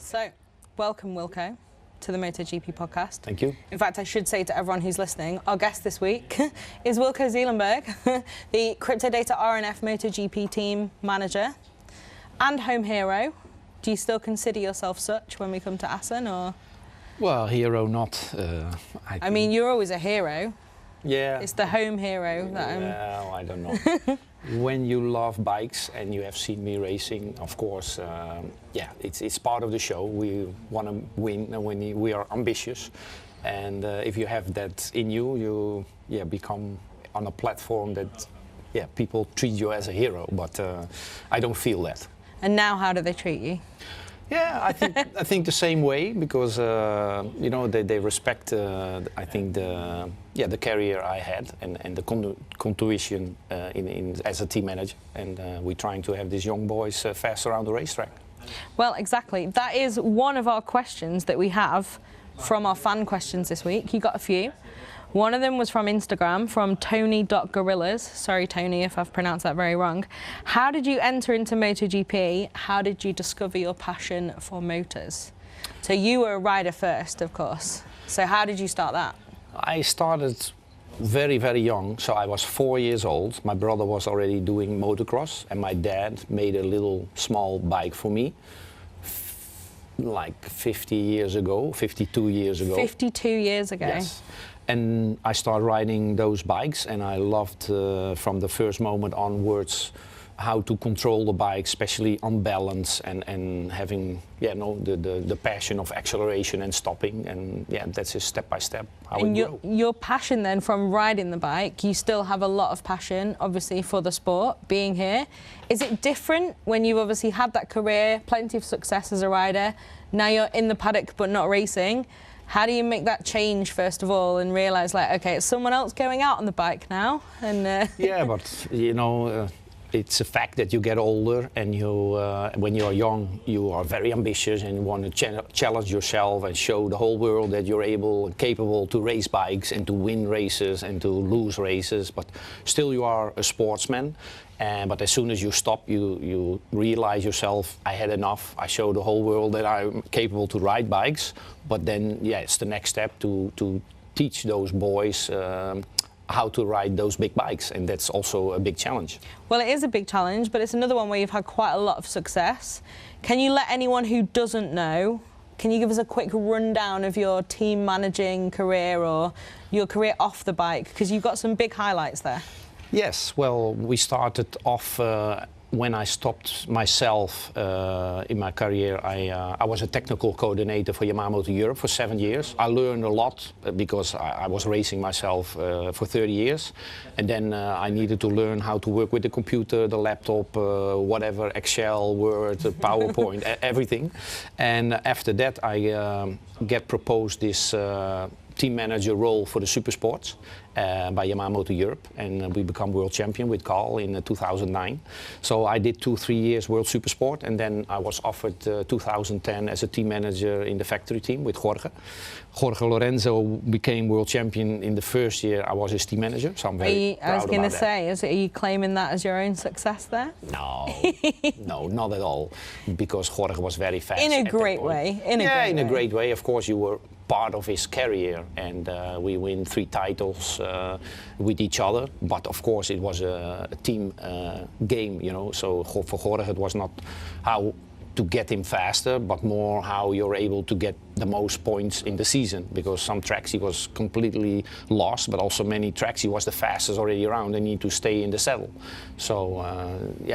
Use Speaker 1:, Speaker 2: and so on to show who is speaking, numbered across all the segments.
Speaker 1: So, welcome, Wilco, to the MotoGP podcast.
Speaker 2: Thank you.
Speaker 1: In fact, I should say to everyone who's listening, our guest this week is Wilco Zeelenberg, the Cryptodata RNF MotoGP team manager and home hero. Do you still consider yourself such when we come to Assen, or?
Speaker 2: Well, hero not.
Speaker 1: I mean, you're always a hero.
Speaker 2: Yeah.
Speaker 1: It's the home hero that I'm...
Speaker 2: Well, I don't know. When you love bikes and you have seen me racing, of course, yeah, it's part of the show. We want to win and we are ambitious. And if you have that in you, become on a platform that, people treat you as a hero. But I don't feel that. And
Speaker 1: now how do they treat you?
Speaker 2: Yeah, I think the same way, because they respect I think the career I had and the contribution as a team manager, and we're trying to have these young boys fast around the racetrack.
Speaker 1: Well, exactly. That is one of our questions that we have from our fan questions this week. You got a few. One of them was from Instagram, from Tony.Gorillas. Sorry, Tony, if I've pronounced that very wrong. How did you enter into MotoGP? How did you discover your passion for motors? So you were a rider first, of course. So how did you start that?
Speaker 2: I started very, very young. So I was 4 years old. My brother was already doing motocross, and my dad made a little small bike for me. Like 50 years ago, 52 years ago.
Speaker 1: 52 years ago?
Speaker 2: Yes. And I started riding those bikes, and I loved from the first moment onwards how to control the bike, especially on balance, and having the passion of acceleration and stopping, and that's just step by step how it grew.
Speaker 1: Your passion then from riding the bike, you still have a lot of passion obviously for the sport, being here. Is it different when you've obviously had that career, plenty of success as a rider, now you're in the paddock but not racing? How do you make that change, first of all, and realise, like, okay, it's someone else going out on the bike now? And
Speaker 2: yeah, but, it's a fact that you get older, and when you're young, you are very ambitious and you want to challenge yourself and show the whole world that you're able and capable to race bikes and to win races and to lose races. But still, you are a sportsman. But as soon as you stop, you realize yourself, I had enough. I show the whole world that I'm capable to ride bikes. But then, it's the next step to teach those boys how to ride those big bikes, and that's also a big challenge.
Speaker 1: Well, it is a big challenge, but it's another one where you've had quite a lot of success. Can you let anyone who doesn't know, can you give us a quick rundown of your team managing career or your career off the bike? Because you've got some big highlights there.
Speaker 2: Yes, well, we started off when I stopped myself in my career. I was a technical coordinator for Yamaha Motor Europe for 7 years. I learned a lot because I was racing myself for 30 years. And then I needed to learn how to work with the computer, the laptop, whatever, Excel, Word, PowerPoint, everything. And after that, I get proposed this team manager role for the super sports by Yamaha Motor Europe, and we become world champion with Carl in 2009. So I did 2-3 years world super sport, and then I was offered 2010 as a team manager in the factory team with Jorge. Jorge Lorenzo became world champion in the first year I was his team manager, so I'm very proud
Speaker 1: I was going to
Speaker 2: about
Speaker 1: say, are you claiming that as your own success there?
Speaker 2: No, no, not at all, because Jorge was very fast.
Speaker 1: In a great way. In a
Speaker 2: great way. Of course, you were part of his career, and we win 3 titles with each other. But of course, it was a team game, So for Jorge, it was not how to get him faster, but more how you're able to get the most points in the season. Because some tracks he was completely lost, but also many tracks he was the fastest already around and need to stay in the saddle. So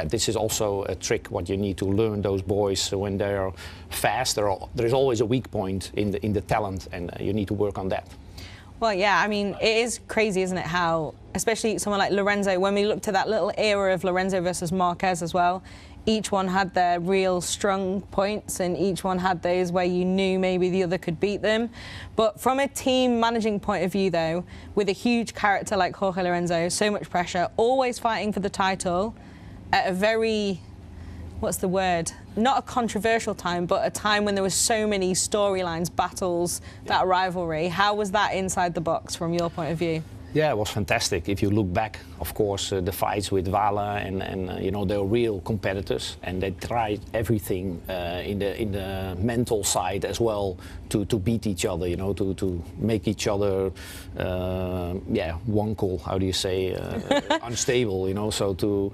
Speaker 2: this is also a trick what you need to learn those boys when they're fast. There's always a weak point in the talent, and you need to work on that.
Speaker 1: Well, yeah, I mean, it is crazy, isn't it, how, especially someone like Lorenzo, when we look to that little era of Lorenzo versus Marquez as well, each one had their real strong points, and each one had those where you knew maybe the other could beat them. But from a team managing point of view, though, with a huge character like Jorge Lorenzo, so much pressure, always fighting for the title at a very, what's the word? Not a controversial time, but a time when there was so many storylines, battles, that rivalry. How was that inside the box from your point of view?
Speaker 2: Yeah, it was fantastic. If you look back, of course, the fights with Wylde and you know, they're real competitors, and they tried everything in the mental side as well to beat each other. You know, to make each other, wonkel. How do you say, unstable? You know, so to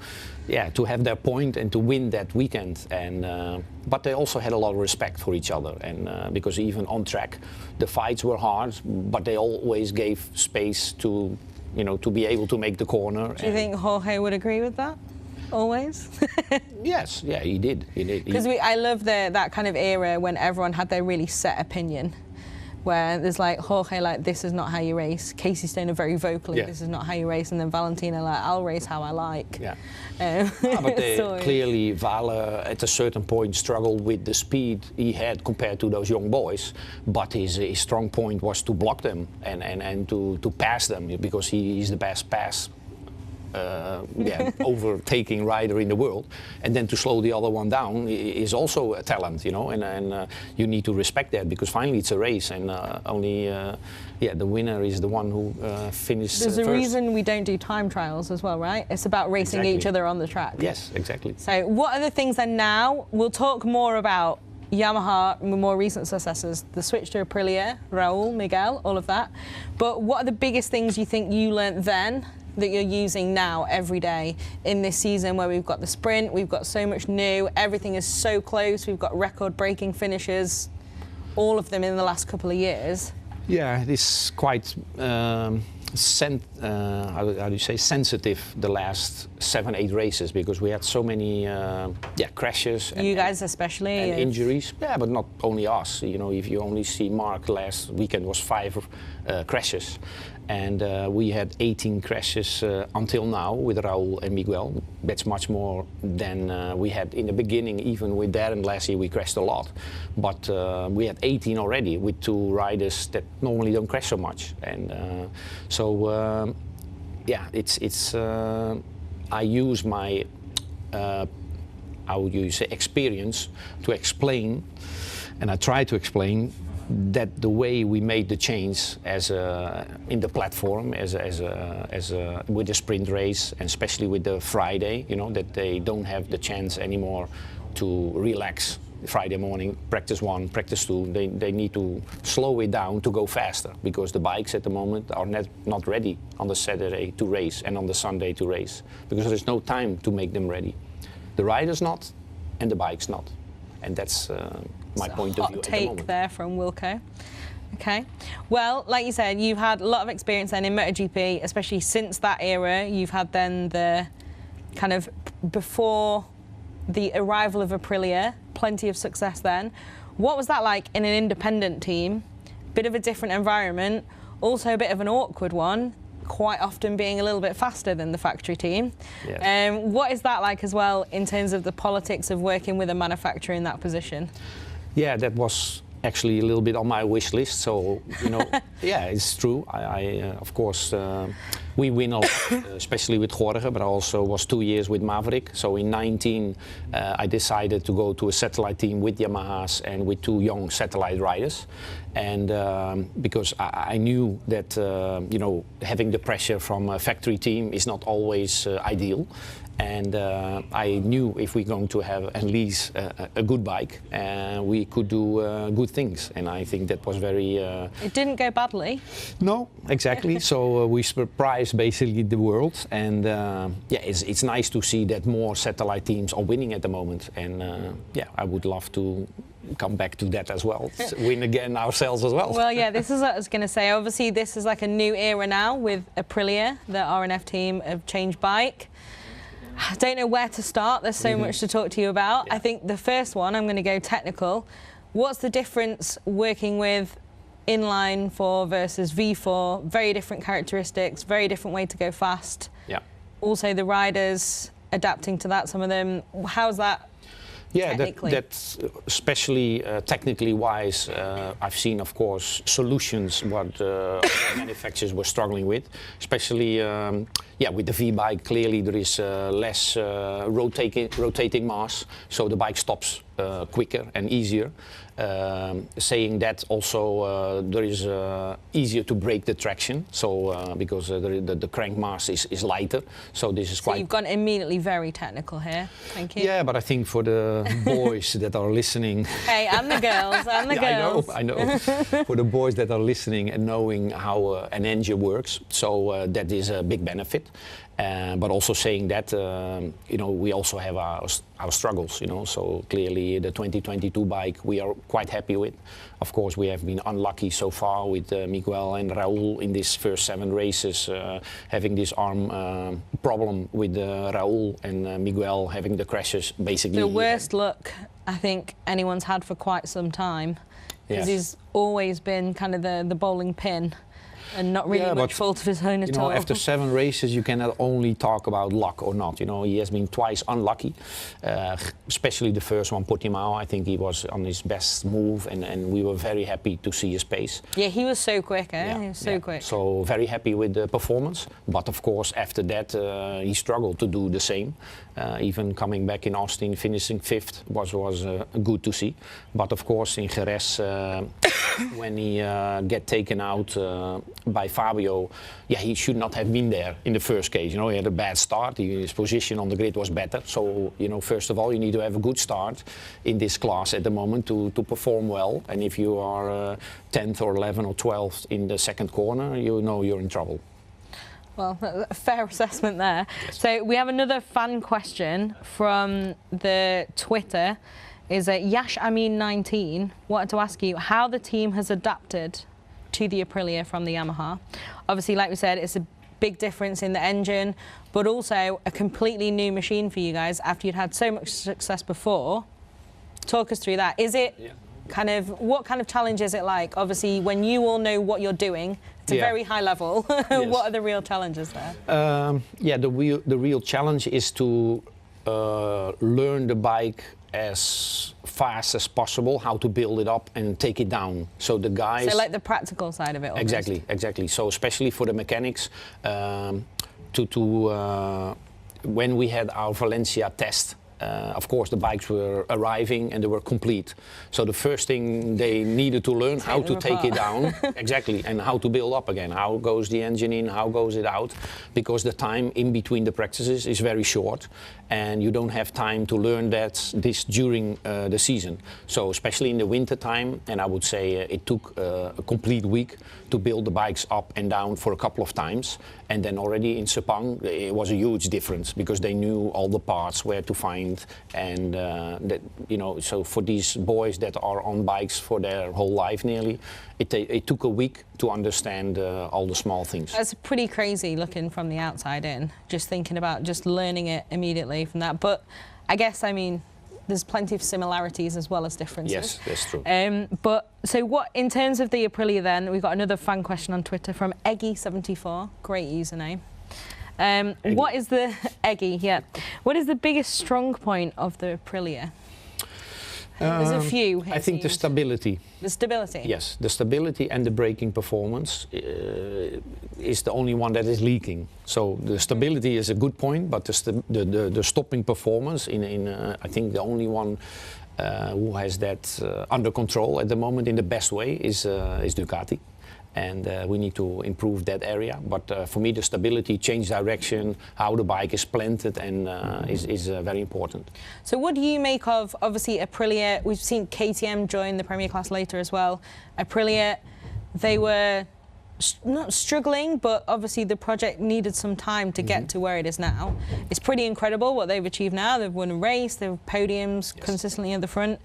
Speaker 2: have their point and to win that weekend. And but they also had a lot of respect for each other, and because even on track, the fights were hard, but they always gave space to, you know, to be able to make the corner.
Speaker 1: Do you think Jorge would agree with that? Always?
Speaker 2: Yes, yeah, he did.
Speaker 1: Because I love that kind of era when everyone had their really set opinion, where there's like Jorge, like, this is not how you race. Casey Stoner very vocally, this is not how you race, and then Valentina, like, I'll race how I like.
Speaker 2: Yeah. But clearly Wylde at a certain point struggled with the speed he had compared to those young boys, but his strong point was to block them and to pass them, because he's the best pass overtaking rider in the world, and then to slow the other one down is also a talent, you know, and you need to respect that, because finally it's a race, and only the winner is the one who finished
Speaker 1: There's a
Speaker 2: first.
Speaker 1: reason we don't do time trials as well, right? It's about racing each other on the track.
Speaker 2: Yes, exactly.
Speaker 1: So what are the things then now? We'll talk more about Yamaha, more recent successors, the switch to Aprilia, Raul, Miguel, all of that. But what are the biggest things you think you learnt then that you're using now every day in this season, where we've got the sprint, we've got so much new, everything is so close, we've got record-breaking finishes, all of them in the last couple of years?
Speaker 2: Yeah, it is quite sensitive the last 7-8 races, because we had so many crashes.
Speaker 1: You guys especially.
Speaker 2: And injuries. Yeah, but not only us. You know, if you only see Mark, last weekend was 5 crashes. And we had 18 crashes until now with Raul and Miguel. That's much more than we had in the beginning. Even with Darren last year, we crashed a lot. But we had 18 already with 2 riders that normally don't crash so much. And it's I use my experience to explain, and I try to explain that the way we made the change in the platform with the sprint race, and especially with the Friday, you know, that they don't have the chance anymore to relax. Friday morning, practice 1, practice 2, they need to slow it down to go faster, because the bikes at the moment are not ready on the Saturday to race and on the Sunday to race, because there's no time to make them ready. The riders not, and the bikes not. And that's my point of view at the moment.
Speaker 1: Hot take there from Wilco. Okay. Well, like you said, you've had a lot of experience then in MotoGP, especially since that era. You've had then the kind of before the arrival of Aprilia, plenty of success then. What was that like in an independent team? Bit of a different environment, also a bit of an awkward one, quite often being a little bit faster than the factory team.
Speaker 2: Yes.
Speaker 1: What is that like as well in terms of the politics of working with a manufacturer in that position?
Speaker 2: Yeah, that was actually a little bit on my wish list. So, you know, yeah, it's true. Of course, we win a lot, especially with Jorge, but I also was 2 years with Maverick. So in 19, I decided to go to a satellite team with Yamahas and with 2 young satellite riders. And because I knew that, you know, having the pressure from a factory team is not always ideal. And I knew if we're going to have at least a good bike, we could do good things. And I think that was very...
Speaker 1: It didn't go badly.
Speaker 2: No, exactly. So we surprised basically the world. And yeah, it's nice to see that more satellite teams are winning at the moment. And yeah, I would love to come back to that as well, win again ourselves as well.
Speaker 1: Well, yeah, this is what I was going to say. Obviously, this is like a new era now with Aprilia, the RNF team have changed bike. I don't know where to start. There's so much to talk to you about. Yeah. I think the first one, I'm going to go technical. What's the difference working with inline 4 versus V4? Very different characteristics, very different way to go fast.
Speaker 2: Yeah.
Speaker 1: Also the riders adapting to that, some of them. How's that?
Speaker 2: Yeah, that's especially technically wise. I've seen, of course, solutions what manufacturers were struggling with, especially yeah, with the V-bike. Clearly, there is less rotating mass, so the bike stops quicker and easier. Saying that also there is easier to break the traction, so because the crank mass is lighter, so this is
Speaker 1: so
Speaker 2: quite...
Speaker 1: You've gone immediately very technical here, thank you.
Speaker 2: Yeah, but I think for the boys that are listening...
Speaker 1: Hey, and the girls, and the girls.
Speaker 2: I know. For the boys that are listening and knowing how an engine works, so that is a big benefit. But also saying that, you know, we also have our struggles, you know, so clearly the 2022 bike we are quite happy with. Of course, we have been unlucky so far with Miguel and Raúl in these first 7 races, having this arm problem with Raúl and Miguel having the crashes, basically.
Speaker 1: The worst luck I think anyone's had for quite some time, because he's always been kind of the bowling pin. And not really much fault of his own at all.
Speaker 2: After 7 races, you cannot only talk about luck or not. You know, he has been twice unlucky, especially the first one, Portimao. I think he was on his best move, and we were very happy to see his pace.
Speaker 1: Yeah, he was so quick, eh?
Speaker 2: Yeah,
Speaker 1: he was so quick.
Speaker 2: So very happy with the performance. But of course, after that, he struggled to do the same. Even coming back in Austin, finishing 5th was good to see. But of course, in Jerez, when he get taken out by Fabio, yeah, he should not have been there in the first case. You know, he had a bad start. His position on the grid was better. So, you know, first of all, you need to have a good start in this class at the moment to perform well. And if you are 10th or 11th or 12th in the second corner, you know you're in trouble.
Speaker 1: Well, a fair assessment there. Yes. So we have another fan question from the Twitter. Is Yash Amin 19 wanted to ask you how the team has adapted to the Aprilia from the Yamaha. Obviously, like we said, it's a big difference in the engine, but also a completely new machine for you guys after you'd had so much success before. Talk us through that. Is it kind of, what kind of challenge is it like? Obviously, when you all know what you're doing, it's a very high level. What are the real challenges there?
Speaker 2: Yeah, the real challenge is to learn the bike as fast as possible, how to build it up and take it down. So the guys...
Speaker 1: So like the practical side of it almost.
Speaker 2: Exactly. So especially for the mechanics, when we had our Valencia test, of course the bikes were arriving and they were complete. So the first thing they needed to learn how to take it down, exactly, and how to build up again. How goes the engine in, how goes it out? Because the time in between the practices is very short and you don't have time to learn this during the season. So especially in the winter time, and I would say it took a complete week to build the bikes up and down for a couple of times. And then already in Sepang, it was a huge difference because they knew all the parts where to find, and that, you know, so for these boys that are on bikes for their whole life nearly, it took a week to understand all the small things.
Speaker 1: That's pretty crazy looking from the outside in, just thinking about just learning it immediately from that. But I guess, I mean, there's plenty of similarities as well as differences.
Speaker 2: Yes, that's true.
Speaker 1: But so what, in terms of the Aprilia then, we've got another fan question on Twitter from Eggy74, great username. What is the, Eggy, yeah. What is the biggest strong point of the Aprilia? There's a few.
Speaker 2: I think the stability.
Speaker 1: The stability?
Speaker 2: Yes, the stability and the braking performance is the only one that is leaking. So the stability is a good point, but the stopping performance, I think the only one who has that under control at the moment in the best way is Ducati. And we need to improve that area. But for me, the stability, change direction, how the bike is planted, and is very important.
Speaker 1: So what do you make of, obviously, Aprilia? We've seen KTM join the Premier Class later as well. Aprilia, they were not struggling, but obviously the project needed some time to get to where it is now. It's pretty incredible what they've achieved now. They've won a race, they've podiums consistently at the front.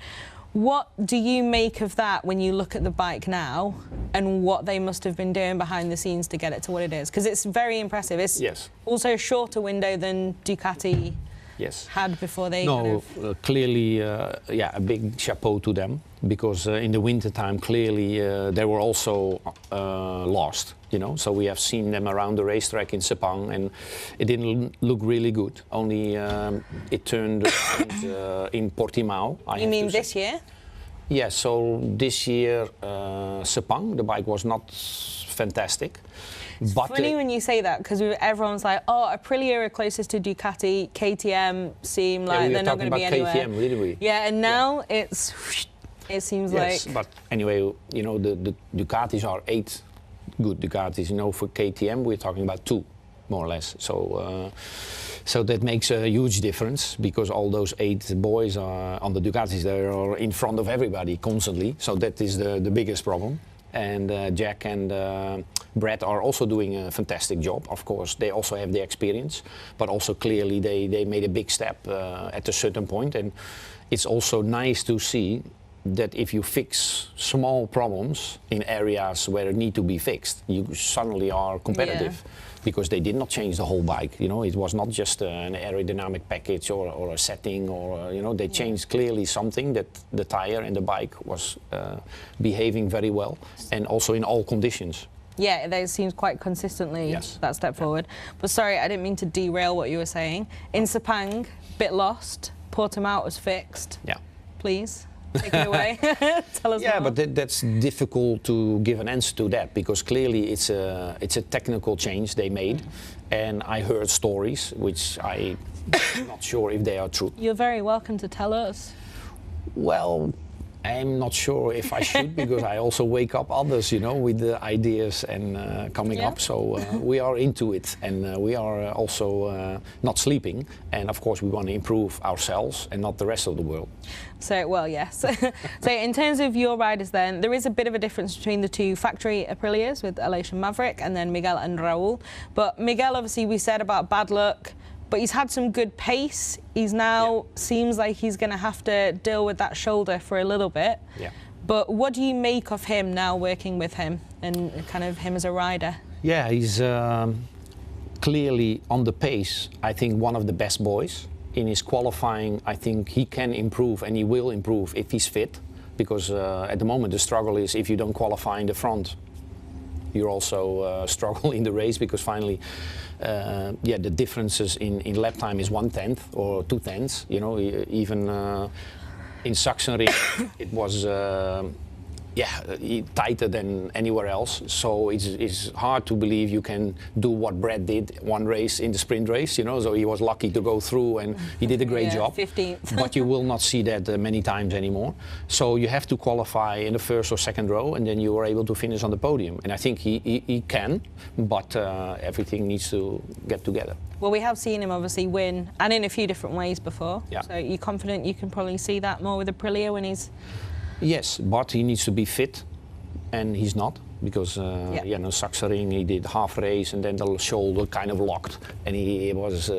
Speaker 1: What do you make of that when you look at the bike now and what they must have been doing behind the scenes to get it to what it is? Because it's very impressive. It's also a shorter window than Ducati had before they
Speaker 2: clearly, a big chapeau to them, because in the wintertime, clearly, they were also lost, you know. So we have seen them around the racetrack in Sepang, and it didn't look really good. Only it turned in Portimao.
Speaker 1: You mean this year?
Speaker 2: Yeah, so this year, Sepang, the bike was not fantastic. But
Speaker 1: funny when you say that, because everyone's like, oh, Aprilia are closest to Ducati, KTM seem like they're not going to be anywhere.
Speaker 2: KTM, didn't we?
Speaker 1: Yeah, and now it seems
Speaker 2: yes,
Speaker 1: like.
Speaker 2: but anyway, you know, the Ducatis are 8 good Ducatis. You know, for KTM we're talking about 2, more or less. So that makes a huge difference, because all those 8 boys are on the Ducatis. They are in front of everybody constantly. So that is the biggest problem. And Jack and Brett are also doing a fantastic job. Of course, they also have the experience, but also clearly they made a big step at a certain point. And it's also nice to see that if you fix small problems in areas where it need to be fixed, you suddenly are competitive.
Speaker 1: Yeah.
Speaker 2: Because they did not change the whole bike, you know. It was not just an aerodynamic package or a setting, or you know, they changed clearly something, that the tire and the bike was behaving very well, and also in all conditions.
Speaker 1: Yeah, there seems quite consistently that step forward. But sorry, I didn't mean to derail what you were saying. In Sepang, bit lost. Portimao was fixed.
Speaker 2: Yeah.
Speaker 1: Please. Take it away. Tell us
Speaker 2: yeah,
Speaker 1: more.
Speaker 2: but that's difficult to give an answer to that, because clearly it's a technical change they made, and I heard stories which I'm not sure if they are true.
Speaker 1: You're very welcome to tell us.
Speaker 2: Well, I'm not sure if I should, because I also wake up others, you know, with the ideas and coming up. So we are into it, and we are also not sleeping. And of course, we want to improve ourselves and not the rest of the world.
Speaker 1: So, well, yes. So in terms of your riders then, there is a bit of a difference between the 2 factory Aprilias with Aleix and Maverick, and then Miguel and Raul. But Miguel, obviously, we said about bad luck, but he's had some good pace. He's now seems like he's going to have to deal with that shoulder for a little bit.
Speaker 2: Yeah.
Speaker 1: But what do you make of him now, working with him and kind of him as a rider?
Speaker 2: Yeah, he's clearly on the pace, I think, one of the best boys. In his qualifying, I think he can improve, and he will improve if he's fit, because at the moment the struggle is if you don't qualify in the front, you also struggle in the race, because finally the differences in lap time is 1/10 or 2/10. You know, even in Sachsenring it was tighter than anywhere else. So it's hard to believe you can do what Brett did one race in the sprint race. You know, so he was lucky to go through, and he did a great job.
Speaker 1: 15th.
Speaker 2: But you will not see that many times anymore. So you have to qualify in the first or second row, and then you are able to finish on the podium. And I think he can, but everything needs to get together.
Speaker 1: Well, we have seen him obviously win, and in a few different ways before.
Speaker 2: Yeah.
Speaker 1: So you're confident you can probably see that more with Aprilia when he's...
Speaker 2: Yes, but he needs to be fit, and he's not, because no Sachsenring, he did half race, and then the shoulder kind of locked, and he was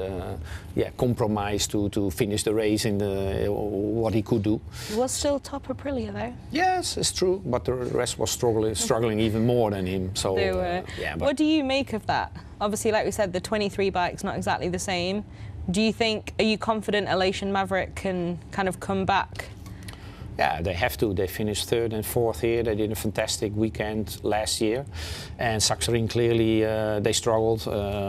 Speaker 2: compromised to finish the race in what he could do.
Speaker 1: He was still top Aprilia though.
Speaker 2: Yes, it's true, but the rest was struggling even more than him. So
Speaker 1: They were. What do you make of that? Obviously, like we said, the 23 bike's not exactly the same. Do you think, are you confident Aleix and Maverick can kind of come back?
Speaker 2: Yeah, they have to. They finished 3rd and 4th here. They did a fantastic weekend last year. And Sachsenring, clearly, they struggled.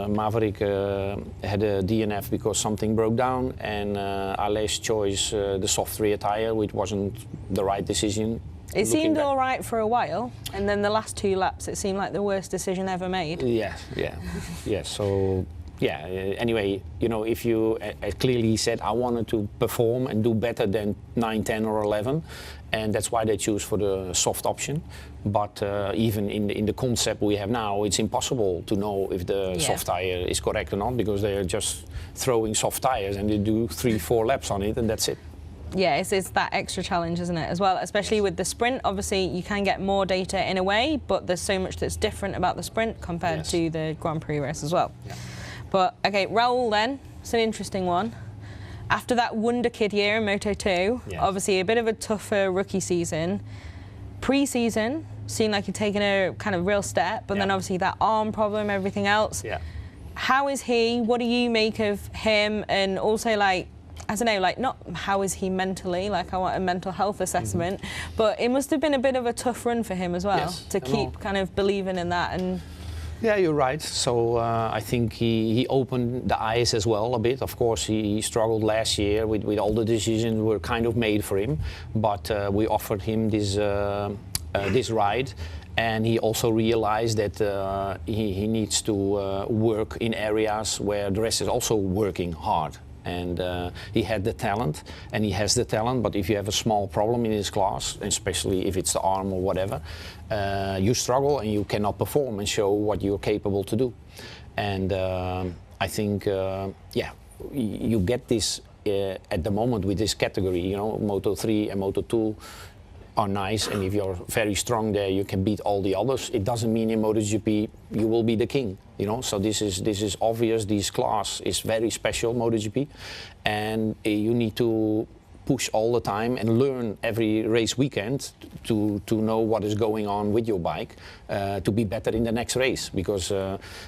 Speaker 2: Maverick had a DNF because something broke down. And Aleix chose the soft rear tire, which wasn't the right decision.
Speaker 1: It seemed all right for a while. And then the last 2 laps, it seemed like the worst decision ever made.
Speaker 2: Yeah. So... Yeah, anyway, you know, if you clearly said, I wanted to perform and do better than 9, 10 or 11, and that's why they choose for the soft option. But even in the concept we have now, it's impossible to know if the soft tire is correct or not, because they are just throwing soft tires and they do 3, 4 laps on it, and that's it.
Speaker 1: Yeah, it's that extra challenge, isn't it, as well, especially with the sprint. Obviously, you can get more data in a way, but there's so much that's different about the sprint compared to the Grand Prix race as well.
Speaker 2: Yeah.
Speaker 1: But, OK, Raul then, it's an interesting one. After that wonder kid year in Moto2, obviously a bit of a tougher rookie season. Pre-season, seemed like he'd taken a kind of real step, but then obviously that arm problem, everything else.
Speaker 2: Yeah.
Speaker 1: How is he? What do you make of him? And also, like, I don't know, like, not how is he mentally, like I want a mental health assessment, but it must have been a bit of a tough run for him as well, to keep kind of believing in that. And
Speaker 2: yeah, you're right. So I think he opened the eyes as well a bit. Of course, he struggled last year with all the decisions were kind of made for him, but we offered him this ride. And he also realized that he needs to work in areas where the rest is also working hard. And he had the talent, and he has the talent, but if you have a small problem in his class, especially if it's the arm or whatever, you struggle and you cannot perform and show what you're capable to do. And I think, yeah, you get this at the moment with this category, you know, Moto3 and Moto2 are nice, and if you're very strong there, you can beat all the others. It doesn't mean in MotoGP you will be the king, you know. So this is obvious. This class is very special, MotoGP, and you need to push all the time and learn every race weekend to know what is going on with your bike to be better in the next race. Because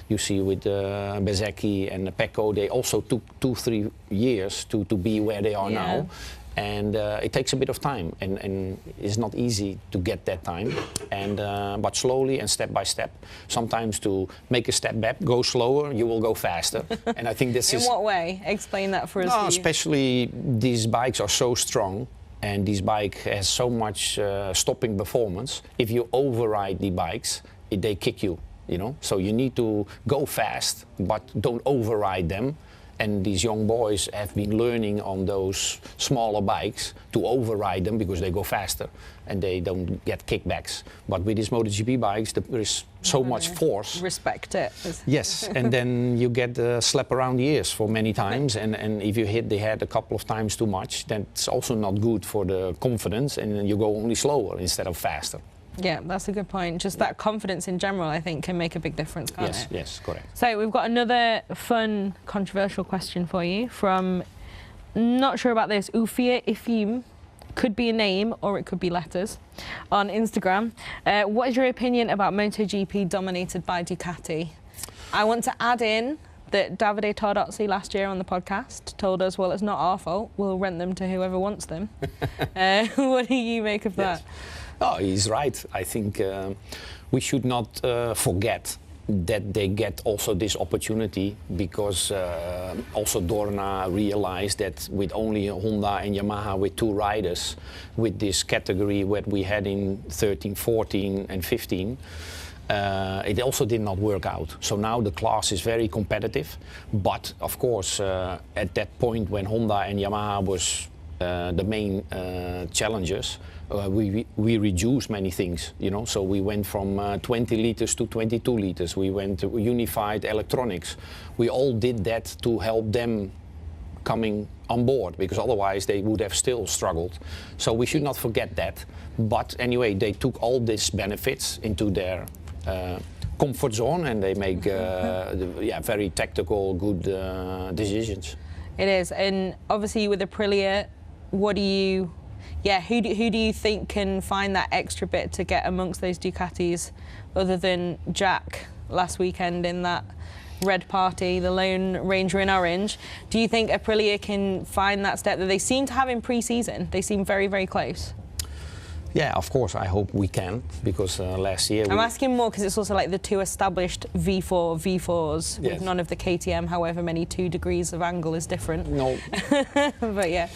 Speaker 2: you see with Bezzecchi and Pecco, they also took 2-3 years to be where they are now. And it takes a bit of time, and it's not easy to get that time. And but slowly and step by step. Sometimes to make a step back, go slower, you will go faster. And I think this
Speaker 1: is. In what way? Explain that for us.
Speaker 2: No, especially these bikes are so strong, and this bike has so much stopping performance. If you override the bikes, they kick you. You know, so you need to go fast, but don't override them. And these young boys have been learning on those smaller bikes to override them because they go faster and they don't get kickbacks. But with these MotoGP bikes, there is so much force.
Speaker 1: Respect it.
Speaker 2: Yes, and then you get a slap around the ears for many times. And if you hit the head a couple of times too much, that's also not good for the confidence, and you go only slower instead of faster.
Speaker 1: Yeah, that's a good point. Just that confidence in general, I think, can make a big difference, can't it?
Speaker 2: Yes, correct.
Speaker 1: So we've got another fun, controversial question for you from, not sure about this, Ufia Ifim, could be a name or it could be letters, on Instagram. What is your opinion about MotoGP dominated by Ducati? I want to add in that Davide Tardozzi last year on the podcast told us, well, it's not our fault, we'll rent them to whoever wants them. What do you make of that?
Speaker 2: Oh, he's right. I think we should not forget that they get also this opportunity, because also Dorna realized that with only Honda and Yamaha with 2 riders with this category what we had in 13, 14 and 15, it also did not work out. So now the class is very competitive, but of course at that point when Honda and Yamaha was the main challengers, we reduced many things, you know. So we went from 20 liters to 22 liters. We went to unified electronics. We all did that to help them coming on board, because otherwise they would have still struggled. So we should not forget that. But anyway, they took all these benefits into their comfort zone, and they make very tactical, good decisions.
Speaker 1: It is, and obviously with Aprilia, what do you? Yeah, who do you think can find that extra bit to get amongst those Ducatis, other than Jack last weekend in that red party, the Lone Ranger in orange? Do you think Aprilia can find that step that they seem to have in pre-season? They seem very, very close.
Speaker 2: Yeah, of course, I hope we can, because last year...
Speaker 1: I'm asking more because it's also like the 2 established V4s with none of the KTM, however many 2 degrees of angle is different.
Speaker 2: No.
Speaker 1: But yeah.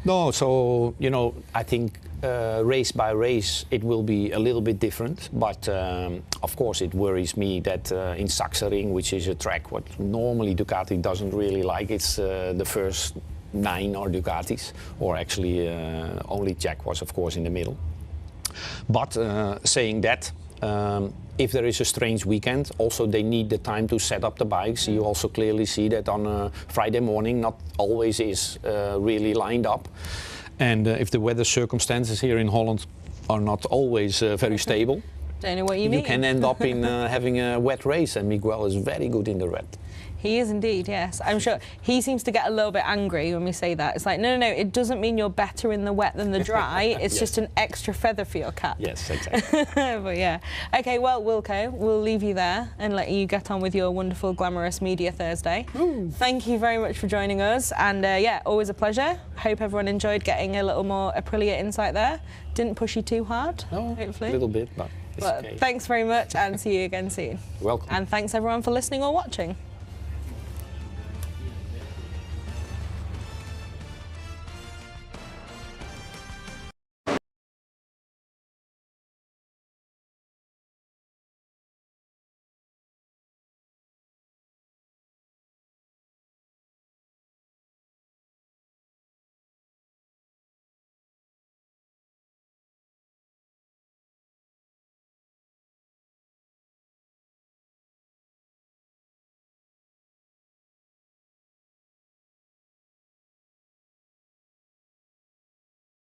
Speaker 2: No, so, you know, I think race by race it will be a little bit different, but of course it worries me that in Sachsenring, which is a track what normally Ducati doesn't really like, it's the first 9 are Ducatis, or actually only Jack was of course in the middle. But saying that, if there is a strange weekend, also they need the time to set up the bikes. You also clearly see that on a Friday morning not always is really lined up. And if the weather circumstances here in Holland are not always very stable,
Speaker 1: don't know what you mean.
Speaker 2: You can end up in having a wet race, and Miguel is very good in the wet.
Speaker 1: He is indeed, yes. I'm sure he seems to get a little bit angry when we say that. It's like, no, it doesn't mean you're better in the wet than the dry. It's just an extra feather for your cap.
Speaker 2: Yes, exactly.
Speaker 1: But yeah. Okay, well, Wilco, we'll leave you there and let you get on with your wonderful, glamorous Media Thursday. Ooh. Thank you very much for joining us. And yeah, always a pleasure. Hope everyone enjoyed getting a little more Aprilia insight there. Didn't push you too hard, hopefully.
Speaker 2: A little bit, but it's okay.
Speaker 1: Thanks very much, and see you again soon.
Speaker 2: Welcome.
Speaker 1: And thanks everyone for listening or watching.